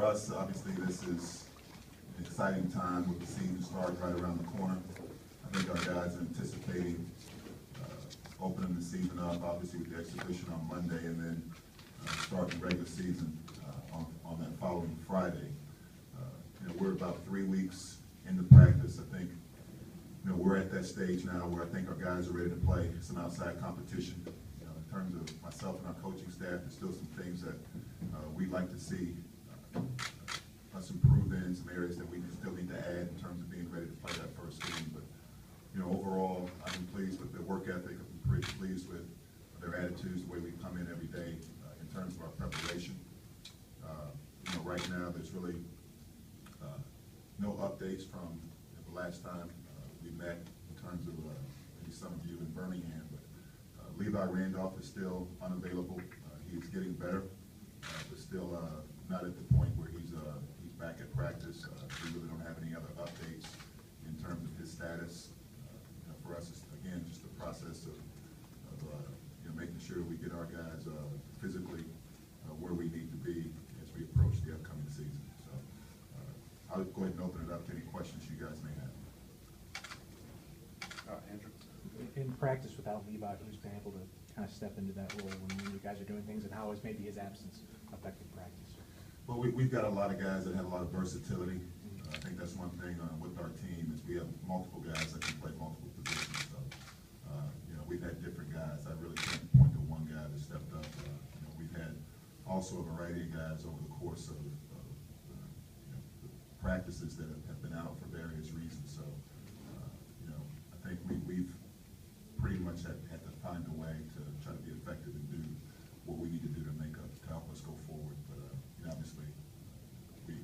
for us, obviously, this is an exciting time with the season starting right around the corner. I think our guys are anticipating opening the season up, obviously, with the exhibition on Monday, and then starting the regular season on that following Friday. We're about 3 weeks into practice. I think we're at that stage now where I think our guys are ready to play some outside competition. In terms of myself and our coaching staff, there's still some things that we'd like to see us improve in, some areas that we still need to add in terms of being ready to play that first game. But overall, I've been pleased with their work ethic. I've been pretty pleased with their attitudes, the way we come in every day in terms of our preparation. Right now, there's really no updates from the last time we met in terms of maybe some of you in Birmingham. But Levi Randolph is still unavailable. He's getting better, but still not at the point where he's back at practice. We really don't have any other updates in terms of his status. For us, it's, again, just the process of making sure we get our guys physically where we need to be as we approach the upcoming season. So I'll go ahead and open it up to any questions you guys may have. Andrew? In practice without Levi, who's been able to kind of step into that role when you guys are doing things, and how has maybe his absence affected practice? Well, we've got a lot of guys that have a lot of versatility. I think that's one thing with our team is we have multiple guys that can play multiple positions. So, we've had different guys. I really can't point to one guy that stepped up. We've had also a variety of guys over the course of practices that have been out for various reasons. So, I think we've pretty much had to find a way to try to be effective and do what we need to do to help us go forward. But obviously,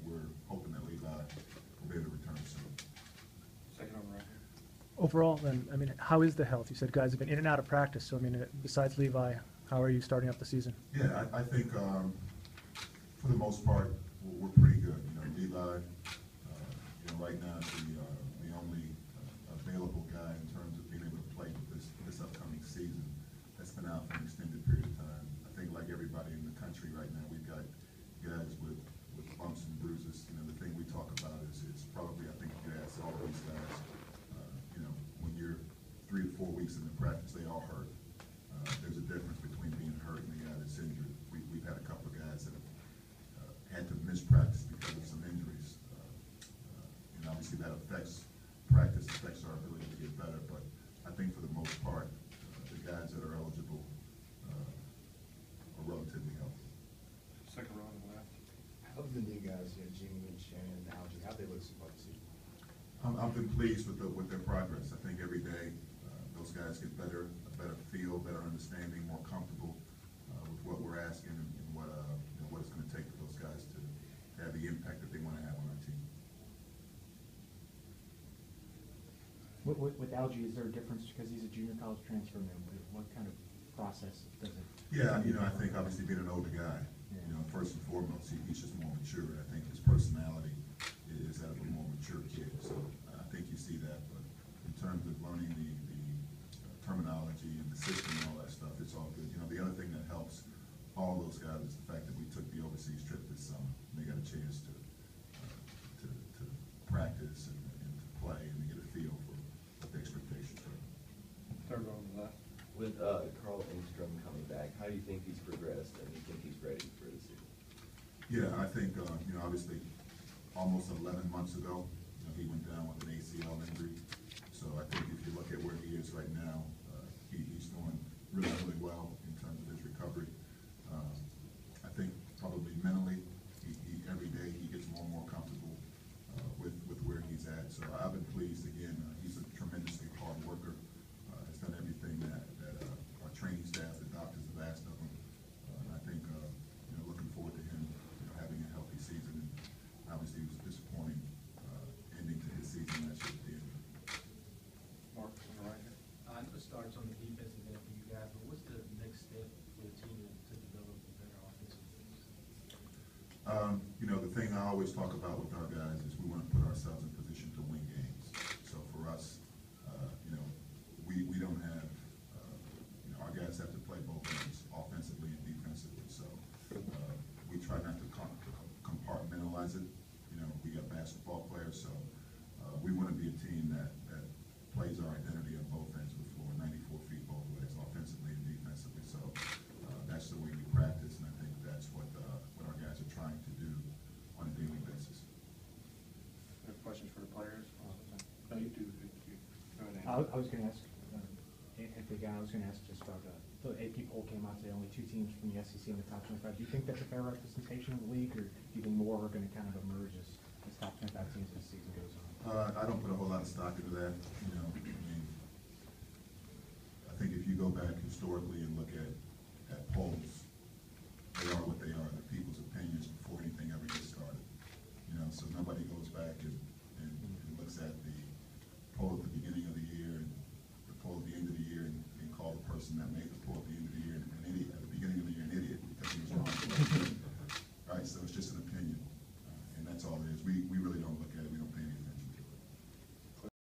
we're hoping that Levi will be able to return soon. Second over right here. Overall, then, I mean, how is the health? You said guys have been in and out of practice. So, I mean, besides Levi, how are you starting up the season? Yeah, I think for the most part, we're pretty good. Levi, right now is the only available guy in terms of being able to play with this upcoming season that's been out for an extended period of time. I think like everybody in the country right now, we've got guys with bumps and bruises. The thing we talk about is probably, I think you ask all of these guys, when you're 3 to 4 weeks into practice, they all hurt. There's a difference between being hurt and the guy that's injured. We've had a couple of guys that have had to miss practice because of some injuries. And obviously that affects practice, affects our ability to get better. But I think for the most part, the guys that are eligible are relatively healthy. Second row on the left. Of the new guys, Jimmy and Shannon and Algie, how they look so far this season? I've been pleased with their progress. I think every day those guys get a better feel, better understanding, more comfortable with what we're asking and what it's going to take for those guys to have the impact that they want to have on our team. With Algie, is there a difference because he's a junior college transfer? What kind of process does it? Yeah, I think obviously being an older guy, first and foremost, he's just more mature. I think his personality is that of a more mature kid. So I think you see that. But in terms of learning the terminology and the system and all that stuff, it's all good. The other thing that helps all those guys is the fact that we took the overseas trip this summer. They got a chance to practice and to play and to get a feel for what the expectations are. Third row on the left. With Carl Engstrom coming back, how do you think he's progressed and do you think he's ready for the season? Yeah, I think, obviously almost 11 months ago, he went down with an ACL injury. So I think if you look at where he is right now, he's doing really, really well in terms of his recovery. I think probably mentally, every day he gets more and more comfortable with where he's at. So I've been pleased. Again, he's a tremendously hard worker. Has done everything that our training staff, the doctors have asked of him. And I think, looking forward to him having a healthy season. And obviously, it was a disappointing ending to his season last year at the end. Mark on the right here. I know it starts on the defensive end for you guys, but what's the next step for the team to develop a better offensive teams? The thing I always talk about with our guys is we want to put ourselves in position to win games. So for us, we don't have, our guys have to play both ends, offensively and defensively. So we try not to compartmentalize realize it. You know, we got basketball players, so we want to be a team that plays our identity on both ends of the floor, 94 feet both ways, offensively and defensively. So that's the way we practice, and I think that's what our guys are trying to do on a daily basis. Any questions for the players? No, you do. Go ahead, I Andy. was gonna ask, if again, I was gonna ask just about the AP poll came out today, only 2 teams from the SEC in the top 25. Do you think that's a fair representation of the league, or do you think more are gonna kind of emerge as top 25 teams as the season goes on? I don't put a whole lot of stock into that, you know, I mean, I think if you go back historically and look at